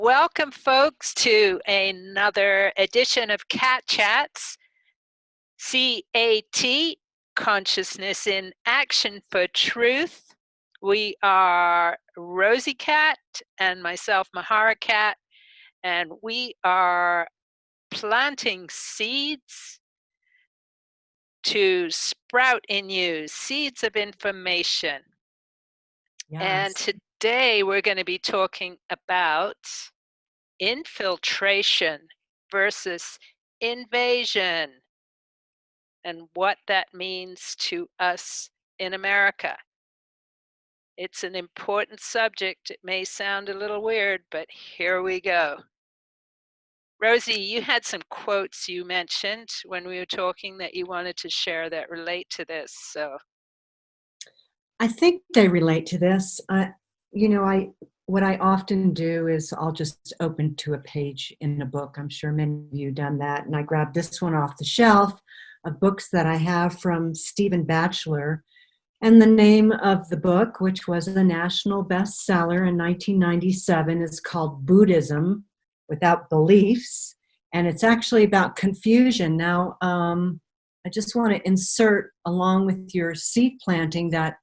Welcome, folks, to another edition of Cat Chats, CAT, Consciousness in Action for Truth. We are Rosie Cat and myself, Mahara Cat, and we are planting seeds to sprout in you, seeds of information. Yes. And today we're going to be talking about infiltration versus invasion and what that means to us in America. It's an important subject. It may sound a little weird, but here we go. Rosie, you had some quotes you mentioned when we were talking that you wanted to share that relate to this. So I think they relate to this. What I often do is I'll just open to a page in a book. I'm sure many of you have done that. And I grabbed this one off the shelf of books that I have from Stephen Batchelor. And the name of the book, which was a national bestseller in 1997, is called Buddhism Without Beliefs. And it's actually about confusion. Now, I just want to insert along with your seed planting that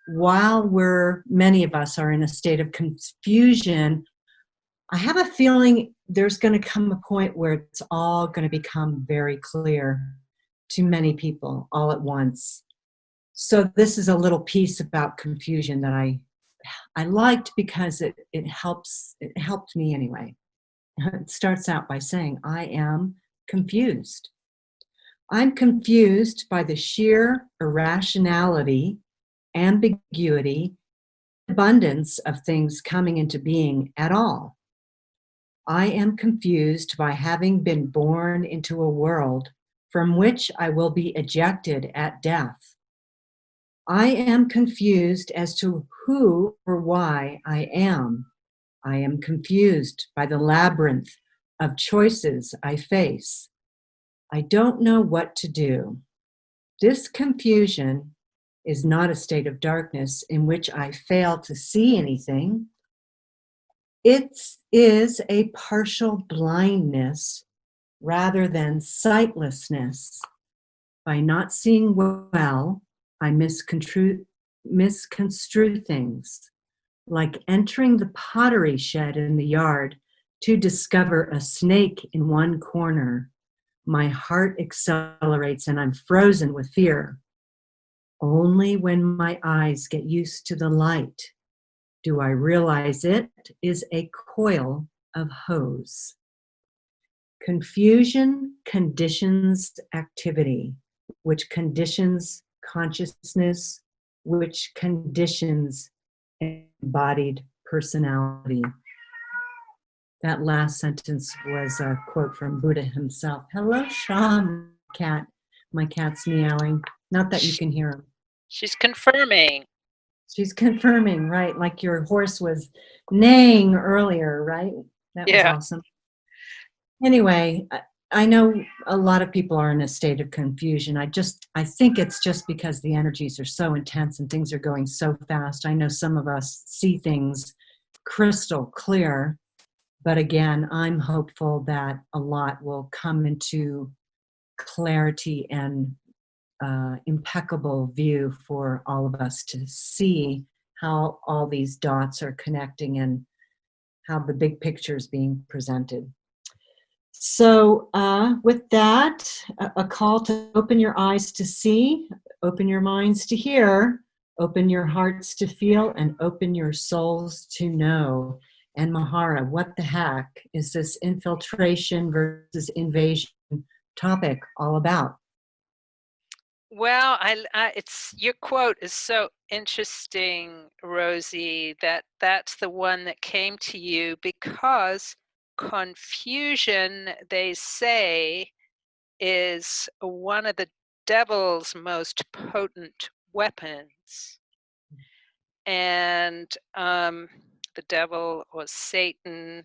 while many of us are in a state of confusion, I have a feeling there's going to come a point where it's all going to become very clear to many people all at once. So this is a little piece about confusion that I liked because it helped me anyway. It starts out by saying, I am confused. I'm confused by the sheer irrationality, ambiguity, abundance of things coming into being at all. I am confused by having been born into a world from which I will be ejected at death. I am confused as to who or why I am. I am confused by the labyrinth of choices I face. I don't know what to do. This confusion is not a state of darkness in which I fail to see anything. It is a partial blindness rather than sightlessness. By not seeing well, I misconstrue things, like entering the pottery shed in the yard to discover a snake in one corner. My heart accelerates and I'm frozen with fear. Only when my eyes get used to the light do I realize it is a coil of hose. Confusion conditions activity, which conditions consciousness, which conditions embodied personality. That last sentence was a quote from Buddha himself. Hello, Shah, cat. My cat's meowing. Not that you can hear him. she's confirming. She's confirming, right? Like your horse was neighing earlier, right? That was awesome. Anyway, I know a lot of people are in a state of confusion. I think it's just because the energies are so intense and things are going so fast. I know some of us see things crystal clear, but again, I'm hopeful that a lot will come into clarity and impeccable view for all of us to see how all these dots are connecting and how the big picture is being presented. So with that, a call to open your eyes to see, open your minds to hear, open your hearts to feel, and open your souls to know. And Mahara, what the heck is this infiltration versus invasion topic all about? Well, it's your quote is so interesting, Rosie, that's the one that came to you because confusion, they say, is one of the devil's most potent weapons. And the devil or Satan,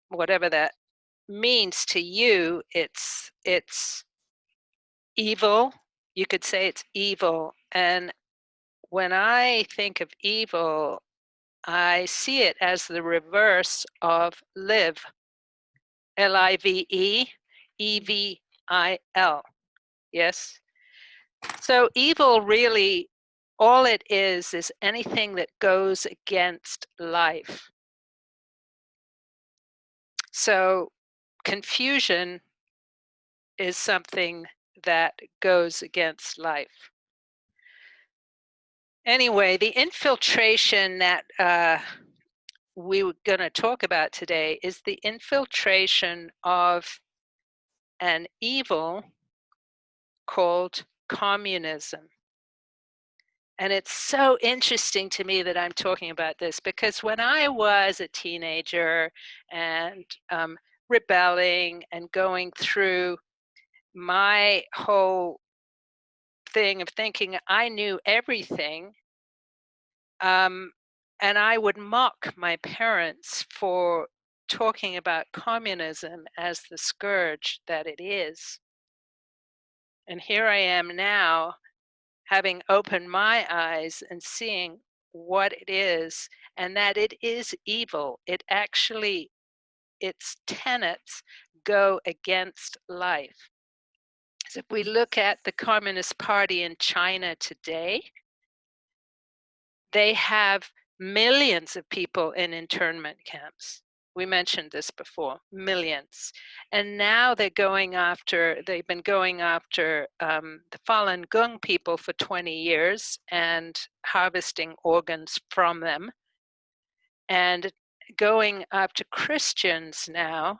whatever that means to you, it's evil. You could say it's evil. And when I think of evil, I see it as the reverse of live, L-I-V-E, E-V-I-L. Yes? So evil really, all it is anything that goes against life. So confusion is something that goes against life. Anyway, the infiltration that we were going to talk about today is the infiltration of an evil called communism. And it's so interesting to me that I'm talking about this because when I was a teenager and rebelling and going through my whole thing of thinking I knew everything, and I would mock my parents for talking about communism as the scourge that it is. And here I am now, having opened my eyes and seeing what it is, and that it is evil. It actually, its tenets go against life. So if we look at the Communist Party in China today, they have millions of people in internment camps. We mentioned this before, millions. And now they've been going after the Falun Gong people for 20 years and harvesting organs from them, and going after Christians now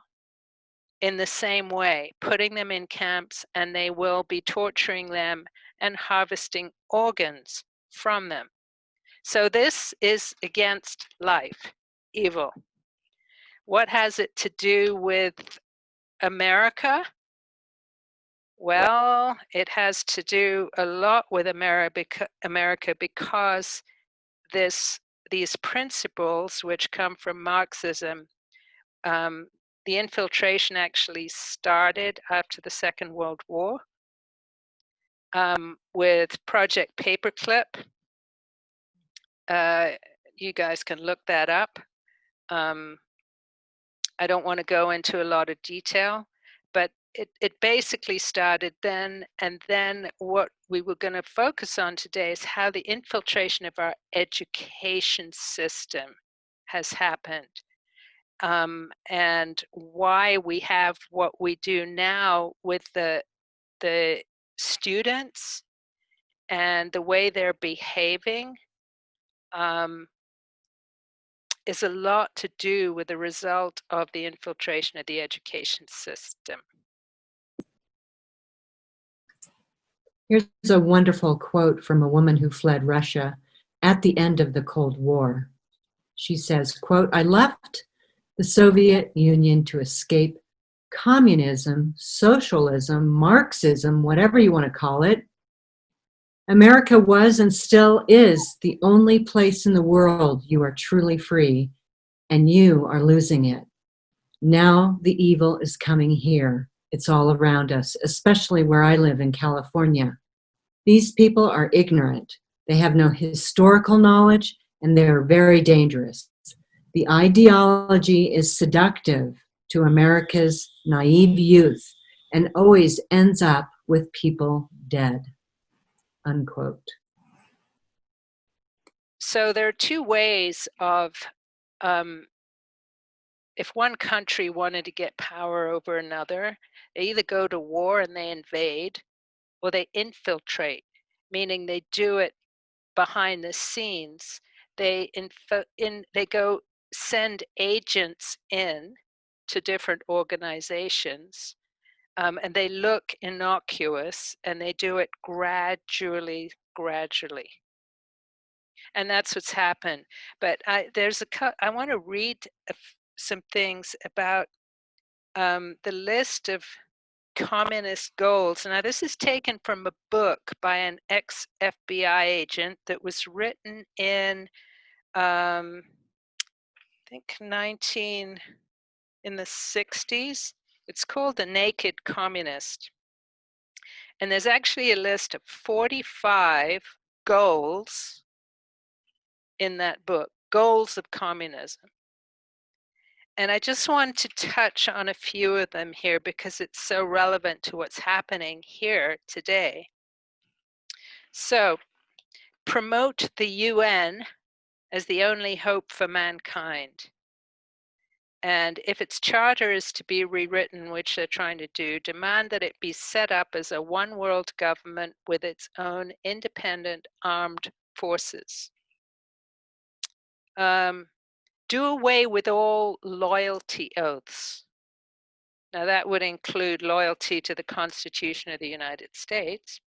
in the same way, putting them in camps, and they will be torturing them and harvesting organs from them. So this is against life, evil. What has it to do with America? Well, it has to do a lot with America because these principles, which come from Marxism, the infiltration actually started after the Second World War with Project Paperclip. You guys can look that up. I don't want to go into a lot of detail, but it basically started then, and then what we were going to focus on today is how the infiltration of our education system has happened, and why we have what we do now with the students and the way they're behaving. Is a lot to do with the result of the infiltration of the education system. Here's a wonderful quote from a woman who fled Russia at the end of the Cold War. She says, quote, "I left the Soviet Union to escape communism, socialism, Marxism, whatever you want to call it. America was and still is the only place in the world you are truly free, and you are losing it. Now the evil is coming here. It's all around us, especially where I live in California. These people are ignorant. They have no historical knowledge, and they are very dangerous. The ideology is seductive to America's naive youth and always ends up with people dead." Unquote. So there are two ways of, if one country wanted to get power over another, they either go to war and they invade, or they infiltrate, meaning they do it behind the scenes. They go send agents in to different organizations, and they look innocuous, and they do it gradually. And that's what's happened. But I want to read some things about the list of communist goals. Now, this is taken from a book by an ex-FBI agent that was written in, I think, in the 60s. It's called The Naked Communist. And there's actually a list of 45 goals in that book, goals of communism. And I just want to touch on a few of them here because it's so relevant to what's happening here today. So, promote the UN as the only hope for mankind. And if its charter is to be rewritten, which they're trying to do, demand that it be set up as a one world government with its own independent armed forces. Do away with all loyalty oaths. Now, that would include loyalty to the Constitution of the United States.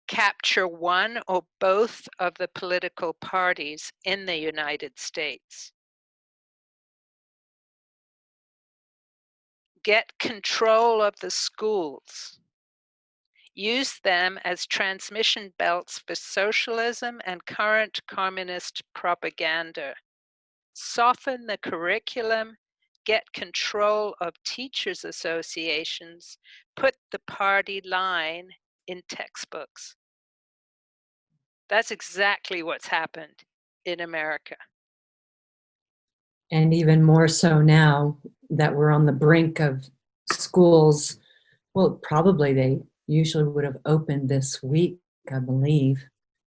Capture one or both of the political parties in the United States. Get control of the schools. Use them as transmission belts for socialism and current communist propaganda. Soften the curriculum, get control of teachers' associations, put the party line in textbooks. That's exactly what's happened in America. And even more so now that we're on the brink of schools. Well, probably they usually would have opened this week, I believe,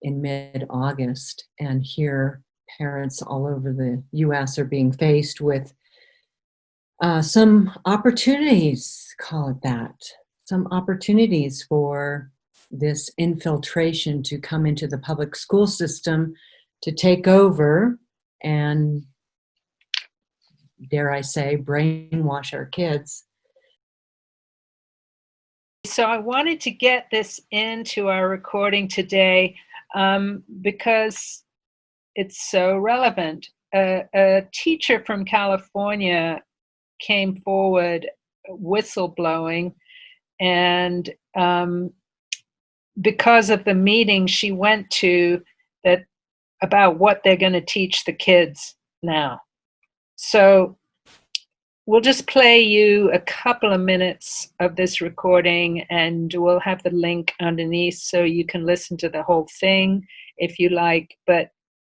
in mid-August. And here, parents all over the US are being faced with some opportunities, call it that, some opportunities for this infiltration to come into the public school system to take over and, dare I say, brainwash our kids. So I wanted to get this into our recording today because it's so relevant. A teacher from California came forward whistleblowing, and because of the meeting she went to that about what they're going to teach the kids now. So we'll just play you a couple of minutes of this recording, and we'll have the link underneath so you can listen to the whole thing if you like. But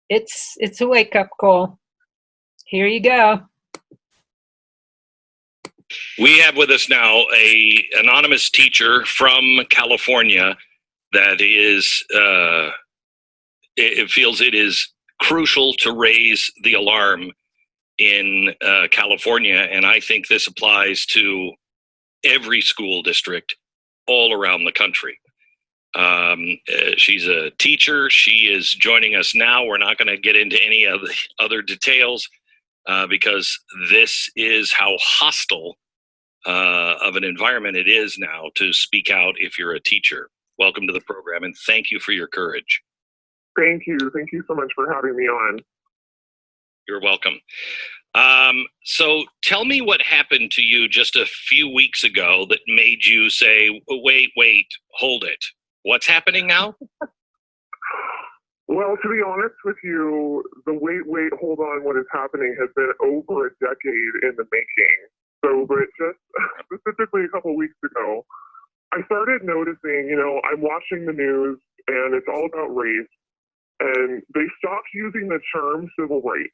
it's a wake-up call. Here you go. We have with us now a anonymous teacher from California that is it feels it is crucial to raise the alarm in California, and I think this applies to every school district all around the country. She's a teacher. She is joining us now. We're not going to get into any of the other details because this is how hostile of an environment it is now to speak out if you're a teacher. Welcome to the program, and thank you for your courage. Thank you. Thank you so much for having me on. You're welcome. So tell me what happened to you just a few weeks ago that made you say, wait, hold it. What's happening now? Well, to be honest with you, the wait, hold on, what is happening has been over a decade in the making. So, but just specifically a couple weeks ago, I started noticing, I'm watching the news and it's all about race, and they stopped using the term civil rights.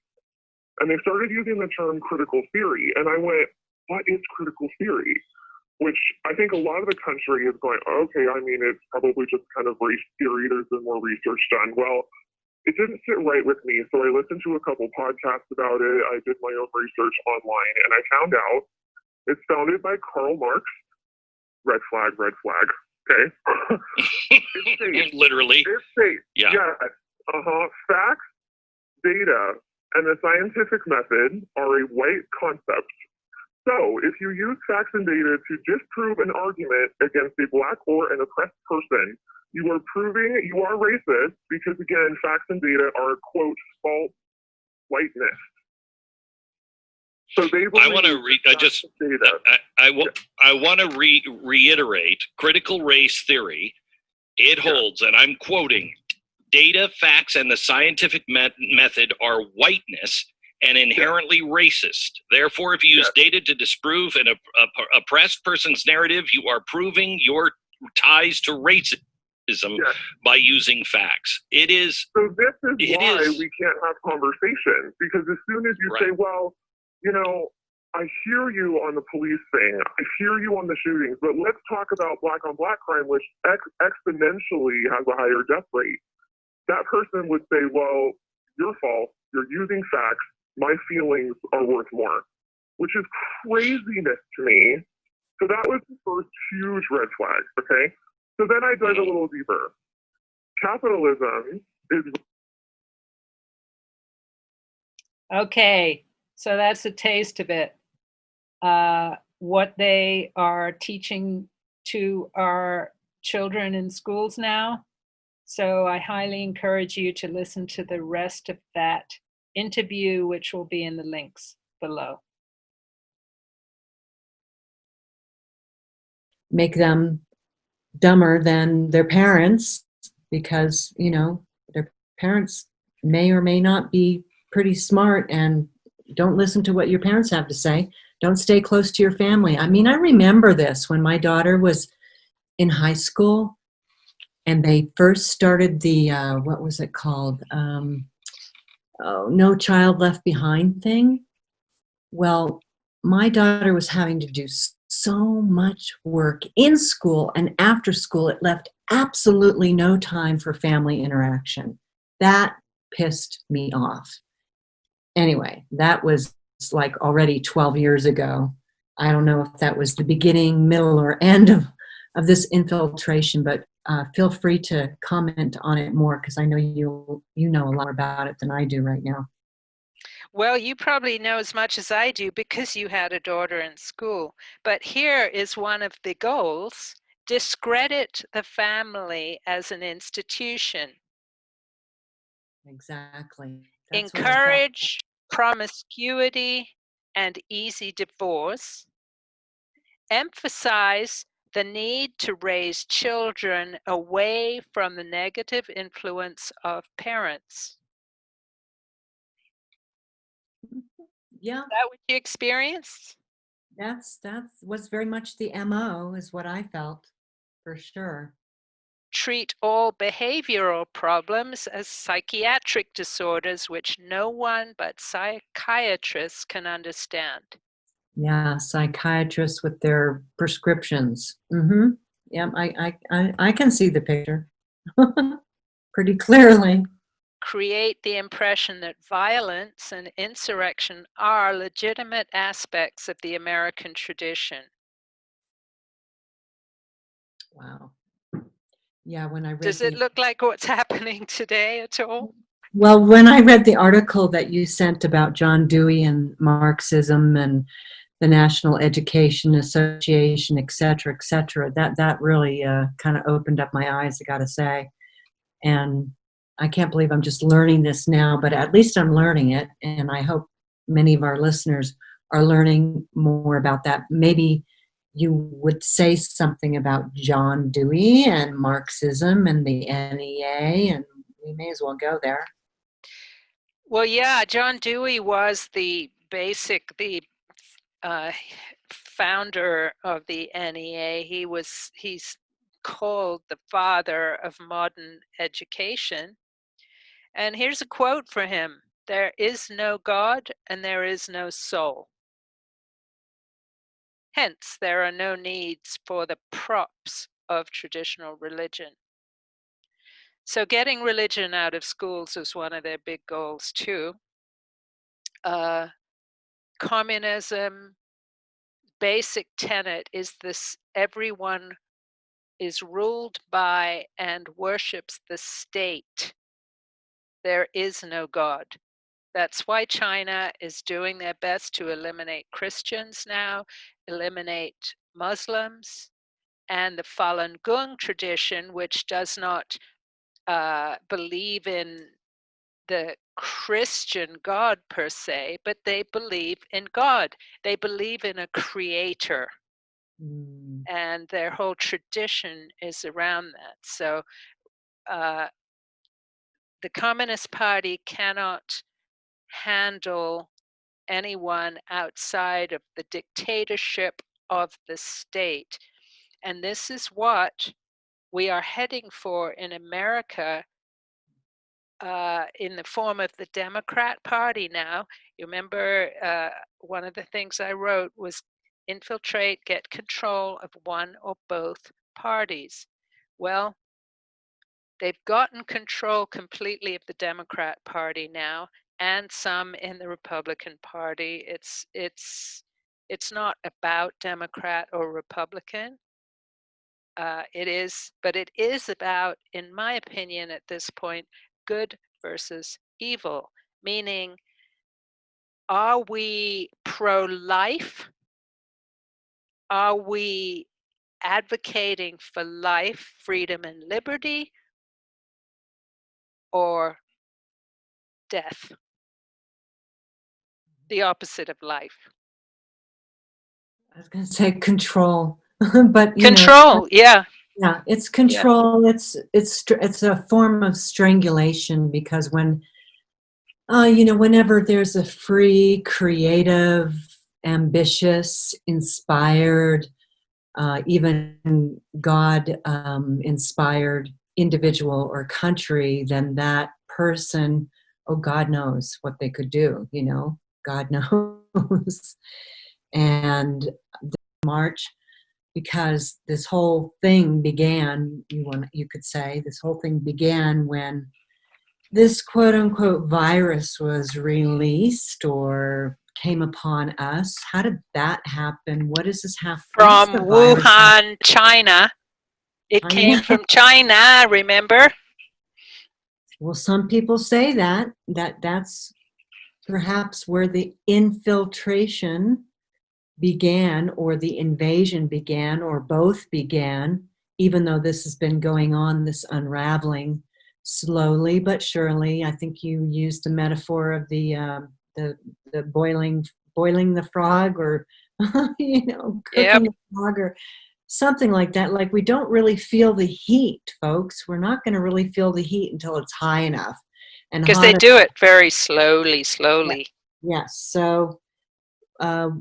And they started using the term critical theory. And I went, what is critical theory? Which I think a lot of the country is going, okay, it's probably just kind of race theory. There's been more research done. Well, it didn't sit right with me. So I listened to a couple podcasts about it. I did my own research online, and I found out it's founded by Karl Marx. Red flag. Okay. It's safe. Literally. It's safe. Yeah. Yes. Facts, data, and the scientific method are a white concept. So if you use facts and data to disprove an argument against a Black or an oppressed person, you are proving you are racist because, again, facts and data are, quote, false whiteness. So they I want to reiterate critical race theory. It holds, and I'm quoting, data, facts, and the scientific method are whiteness and inherently racist. Therefore, if you use data to disprove an oppressed person's narrative, you are proving your ties to racism. Yes. by using facts. It is. So this is It why is. we can't have conversations, because as soon as you Right. say, well, you know, I hear you on the police thing, I hear you on the shootings, but let's talk about black on black crime, which exponentially has a higher death rate. That person would say, well, your fault, you're using facts, my feelings are worth more, which is craziness to me. So that was the first huge red flag, okay? So then I dug a little deeper. Capitalism is... Okay, so that's a taste of it. What they are teaching to our children in schools now. So I highly encourage you to listen to the rest of that interview, which will be in the links below. Make them dumber than their parents because, you know, their parents may or may not be pretty smart, and don't listen to what your parents have to say. Don't stay close to your family. I mean, I remember this when my daughter was in high school and they first started the, what was it called? No Child Left Behind thing. Well, my daughter was having to do so much work in school and after school. It left absolutely no time for family interaction. That pissed me off. Anyway, that was like already 12 years ago. I don't know if that was the beginning, middle, or end of this infiltration, but feel free to comment on it more, because I know you know a lot more about it than I do right now. Well, you probably know as much as I do because you had a daughter in school. But here is one of the goals: discredit the family as an institution. Exactly. That's what I felt. Encourage promiscuity and easy divorce. Emphasize the need to raise children away from the negative influence of parents. Yeah, Is that what you experienced? that was very much the MO, is what I felt, for sure. Treat all behavioral problems as psychiatric disorders which no one but psychiatrists can understand. Yeah, psychiatrists with their prescriptions. Mm-hmm. Yeah, I can see the picture pretty clearly. Create the impression that violence and insurrection are legitimate aspects of the American tradition. Wow. Yeah, when I read Does it look like what's happening today at all? well, when I read the article that you sent about John Dewey and Marxism and the National Education Association, et cetera, that really kind of opened up my eyes, I got to say. And I can't believe I'm just learning this now, but at least I'm learning it. And I hope many of our listeners are learning more about that. Maybe you would say something about John Dewey and Marxism and the NEA, and we may as well go there. Well, yeah, John Dewey was the founder of the NEA. He's called the father of modern education. And here's a quote for him: "There is no God and there is no soul. Hence, there are no needs for the props of traditional religion." So getting religion out of schools is one of their big goals too. Communism basic tenet is this: everyone is ruled by and worships the state. There is no God. That's why China is doing their best to eliminate Christians now, eliminate Muslims, and the Falun Gong tradition, which does not believe in the Christian God per se, but they believe in God. They believe in a creator. And their whole tradition is around that. So the Communist Party cannot handle anyone outside of the dictatorship of the state. And this is what we are heading for in America in the form of the Democrat Party now. You remember one of the things I wrote was infiltrate, get control of one or both parties. Well, they've gotten control completely of the Democrat Party now, and some in the Republican Party. It's not about Democrat or Republican. But it is about, in my opinion, at this point, good versus evil. Meaning, are we pro-life? Are we advocating for life, freedom, and liberty, or death? The opposite of life. I was going to say control, but Control, yeah. Yeah, it's control. Yeah. It's a form of strangulation, because whenever there's a free, creative, ambitious, inspired, even God inspired individual or country, then that person, oh, God knows what they could do. God knows. And March, because this whole thing began, you could say this whole thing began when this quote unquote virus was released or came upon us. How did that happen? What does this have? From Wuhan, China. It came from China, remember? Well, some people say that's perhaps where the infiltration began, or the invasion began, or both began, even though this has been going on, this unraveling, slowly but surely. I think you used the metaphor of the boiling the frog, or cooking the frog, or something like that. Like, we don't really feel the heat, folks. We're not going to really feel the heat until it's high enough. Because they do it very slowly. Yes. So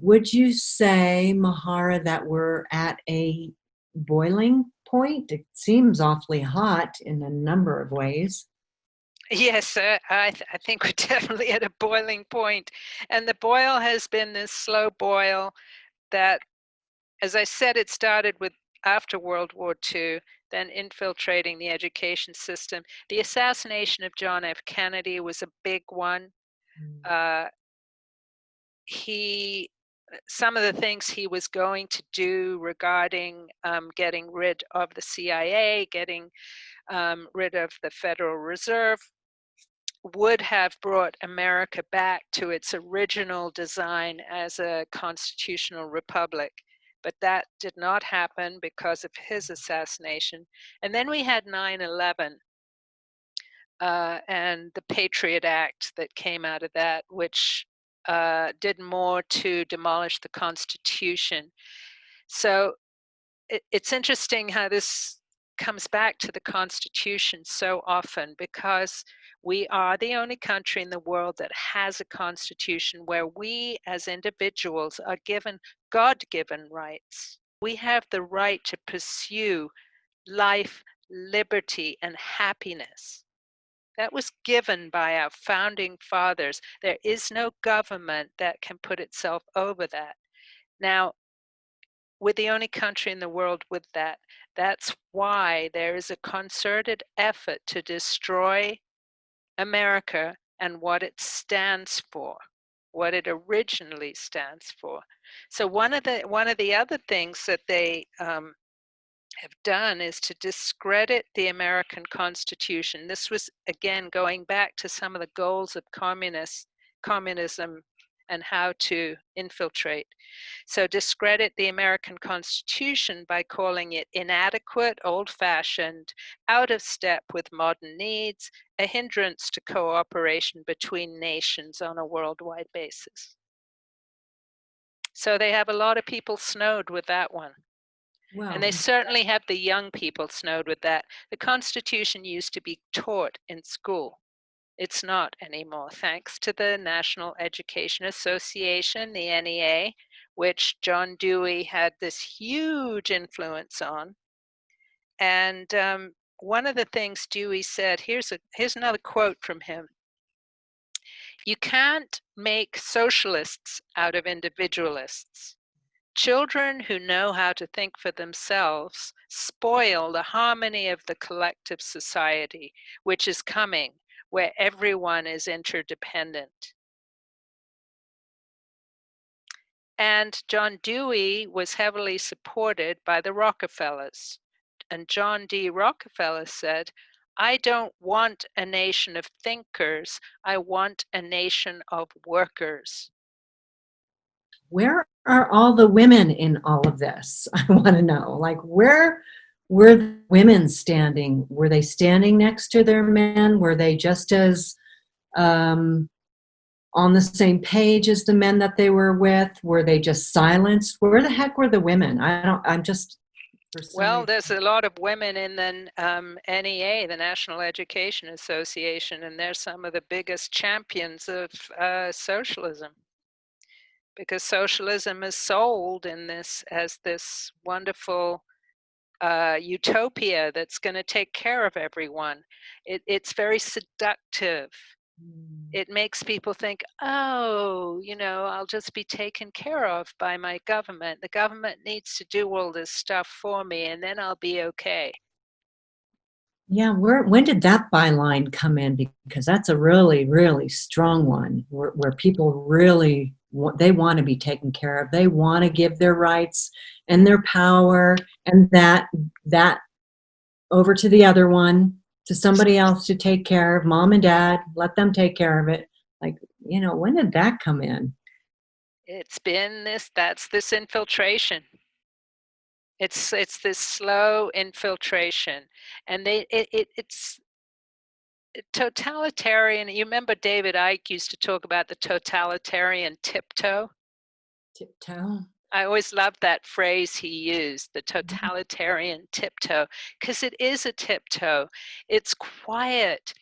would you say, Mahara, that we're at a boiling point? It seems awfully hot in a number of ways. Yes, I think we're definitely at a boiling point. And the boil has been this slow boil that, as I said, it started with after World War II, then infiltrating the education system. The assassination of John F. Kennedy was a big one. Some of the things he was going to do regarding getting rid of the CIA, getting rid of the Federal Reserve, would have brought America back to its original design as a constitutional republic. But that did not happen because of his assassination. And then we had 9/11 and the Patriot Act that came out of that, which did more to demolish the Constitution. So it's interesting how this comes back to the Constitution so often, because we are the only country in the world that has a constitution where we as individuals are given God-given rights. We have the right to pursue life, liberty, and happiness. That was given by our founding fathers. There is no government that can put itself over that. Now, we're the only country in the world with that. That's why there is a concerted effort to destroy America and what it stands for, what it originally stands for. So one of the other things that they have done is to discredit the American Constitution. This was, again, going back to some of the goals of communism and how to infiltrate. So discredit the American Constitution by calling it inadequate, old-fashioned, out of step with modern needs, a hindrance to cooperation between nations on a worldwide basis. So they have a lot of people snowed with that one. Wow. And they certainly have the young people snowed with that. The Constitution used to be taught in school. It's not anymore, thanks to the National Education Association, the NEA, which John Dewey had this huge influence on. And one of the things Dewey said, here's another quote from him. You can't make socialists out of individualists. Children who know how to think for themselves spoil the harmony of the collective society, which is coming, where everyone is interdependent. And John Dewey was heavily supported by the Rockefellers. And John D. Rockefeller said, I don't want a nation of thinkers, I want a nation of workers. Where are all the women in all of this? I want to know. Like, where were the women standing? Were they standing next to their men? Were they just as on the same page as the men that they were with? Were they just silenced? Where the heck were the women? I'm just, for some Well, reason. there's a lot of women in the NEA, the National Education Association, and they're some of the biggest champions of socialism. Because socialism is sold in this as this wonderful utopia that's going to take care of everyone. It's very seductive. It makes people think, oh, I'll just be taken care of by my government. The government needs to do all this stuff for me, and then I'll be okay. Yeah, when did that byline come in? Because that's a really, really strong one, where people really they want to be taken care of. They want to give their rights and their power and that over to the other one, to somebody else to take care of, mom and dad, let them take care of it. Like, when did that come in? It's been that's this infiltration. It's this slow infiltration, and it's totalitarian. You remember David Icke used to talk about the totalitarian tiptoe? Tiptoe. I always loved that phrase he used, the totalitarian tiptoe, because it is a tiptoe. It's quiet,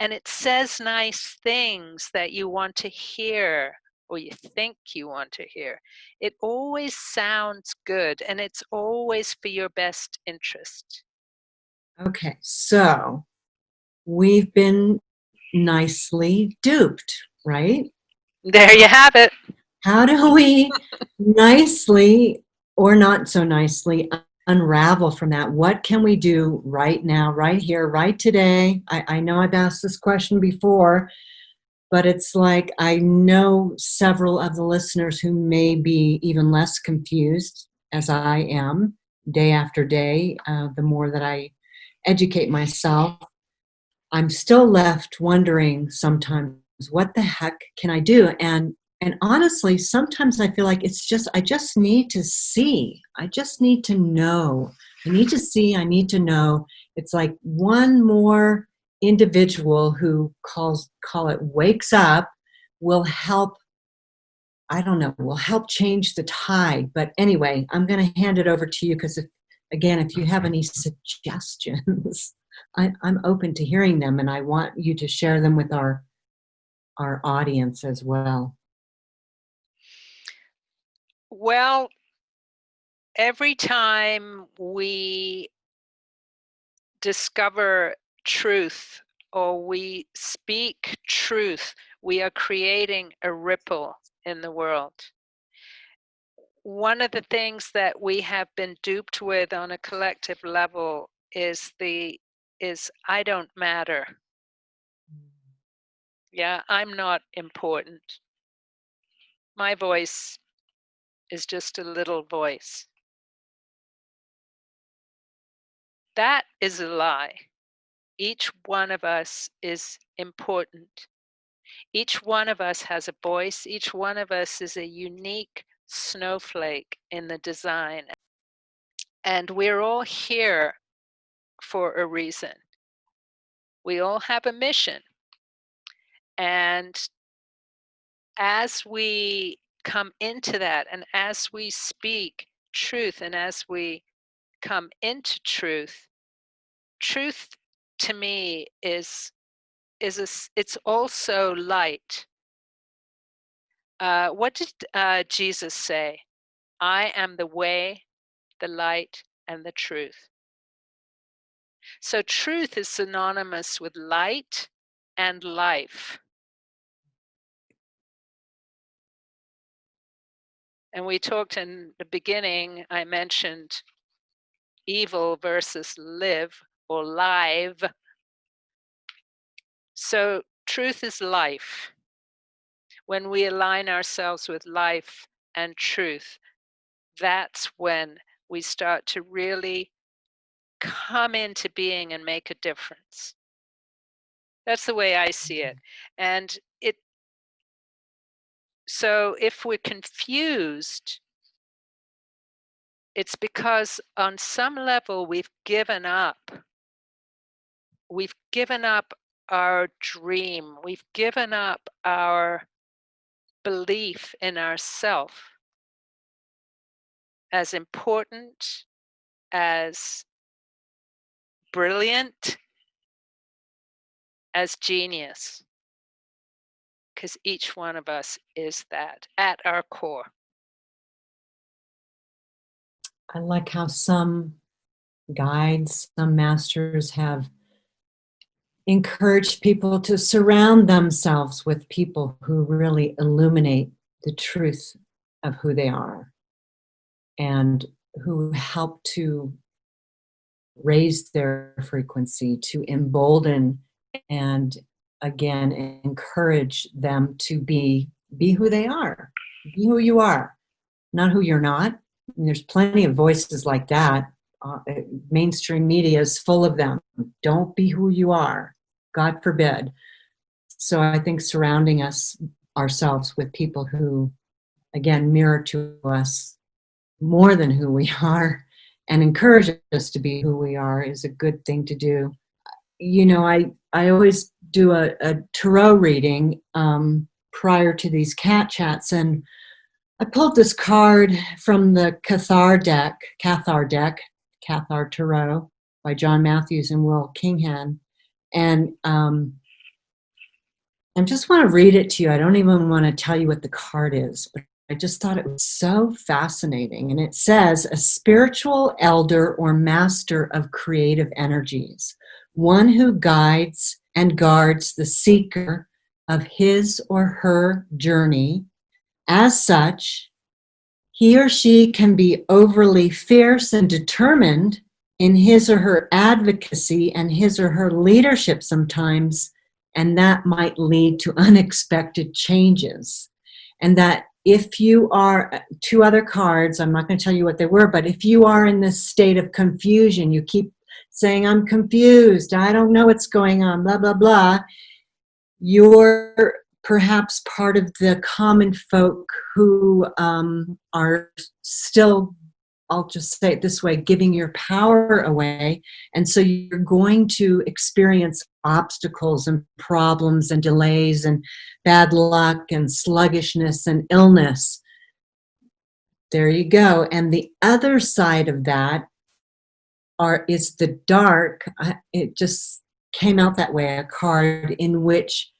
and it says nice things that you want to hear, or you think you want to hear. It always sounds good, and it's always for your best interest. Okay, so we've been nicely duped, right? There you have it. How do we nicely or not so nicely unravel from that? What can we do right now, right here, right today? I know I've asked this question before, but it's like I know several of the listeners who may be even less confused as I am day after day. The more that I educate myself, I'm still left wondering sometimes, what the heck can I do? And honestly, sometimes I feel like I just need to see. I just need to know. I need to see, I need to know. It's like one more individual who call it wakes up will help, I don't know, will help change the tide. But anyway, I'm going to hand it over to you because if you have any suggestions, I'm open to hearing them, and I want you to share them with our audience as well. Well, every time we discover truth or we speak truth, we are creating a ripple in the world. One of the things that we have been duped with on a collective level is I don't matter. Yeah, I'm not important. My voice is just a little voice. That is a lie. Each one of us is important. Each one of us has a voice. Each one of us is a unique snowflake in the design. And we're all here for a reason. We all have a mission. And as we come into that, and as we speak truth, and as we come into truth, truth to me it's also light. What did Jesus say? I am the way, the light, and the truth. So truth is synonymous with light and life. And we talked in the beginning, I mentioned evil versus live or live. So truth is life. When we align ourselves with life and truth, that's when we start to really come into being and make a difference. That's the way I see it. And so if we're confused, it's because on some level we've given up. We've given up our dream. We've given up our belief in ourself as important, as brilliant, as genius. Because each one of us is that at our core. I like how some guides, some masters have encouraged people to surround themselves with people who really illuminate the truth of who they are and who help to raise their frequency, to embolden and again encourage them to be who they are, be who you are, not who you're not. And there's plenty of voices like that. Mainstream media is full of them. Don't be who you are, God forbid. So I think surrounding ourselves with people who again mirror to us more than who we are and encourage us to be who we are is a good thing to do. You know, I always do a tarot reading prior to these cat chats, and I pulled this card from the Cathar Tarot by John Matthews and Will Kinghan, and I just want to read it to you. I don't even want to tell you what the card is, but I just thought it was so fascinating. And it says, a spiritual elder or master of creative energies, one who guides and guards the seeker of his or her journey. As such, he or she can be overly fierce and determined in his or her advocacy and his or her leadership sometimes, and that might lead to unexpected changes. And that if you are, two other cards, I'm not going to tell you what they were, but if you are in this state of confusion, you keep saying, I'm confused, I don't know what's going on, blah, blah, blah, you're perhaps part of the common folk who are still, I'll just say it this way, giving your power away. And so you're going to experience obstacles and problems and delays and bad luck and sluggishness and illness. There you go. And the other side of that is the dark. It just came out that way, a card in which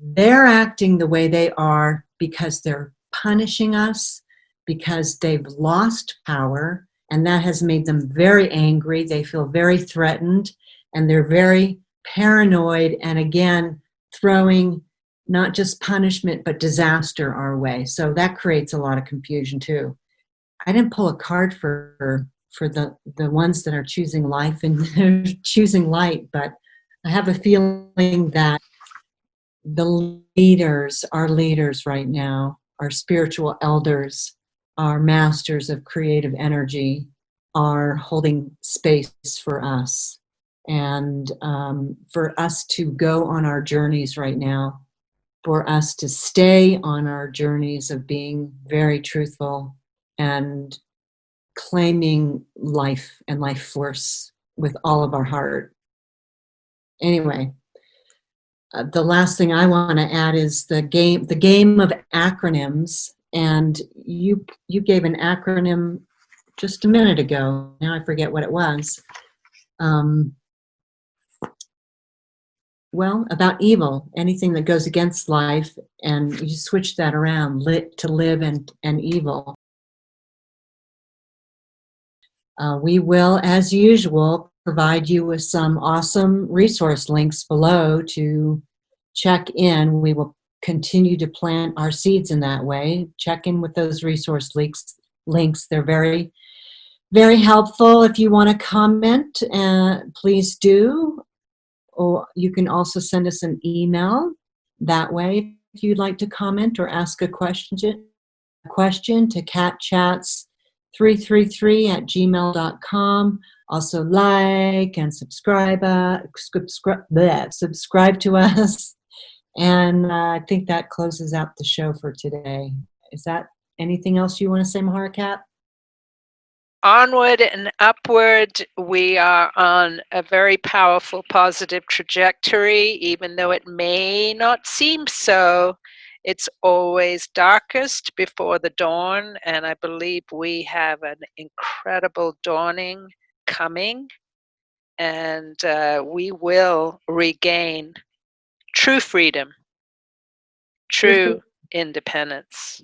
they're acting the way they are because they're punishing us, because they've lost power, and that has made them very angry. They feel very threatened, and they're very paranoid, and again, throwing not just punishment, but disaster our way. So that creates a lot of confusion too. I didn't pull a card for the ones that are choosing life and choosing light, but I have a feeling that the leaders, our leaders right now, our spiritual elders, our masters of creative energy are holding space for us and for us to go on our journeys right now, for us to stay on our journeys of being very truthful and claiming life and life force with all of our heart. Anyway, the last thing I want to add is the game of acronyms. And you gave an acronym just a minute ago. Now I forget what it was. Well, about evil, anything that goes against life, and you switch that around, to live and evil. We will, as usual, provide you with some awesome resource links below to check in. We will continue to plant our seeds in that way. Check in with those resource links. They're very, very helpful. If you want to comment, please do. Or you can also send us an email that way if you'd like to comment or ask a question to catchats333@gmail.com. Also like and subscribe to us. And I think that closes out the show for today. Is that anything else you want to say, Mahara? Onward and upward, we are on a very powerful positive trajectory, even though it may not seem so. It's always darkest before the dawn, and I believe we have an incredible dawning coming, and we will regain true freedom, true independence.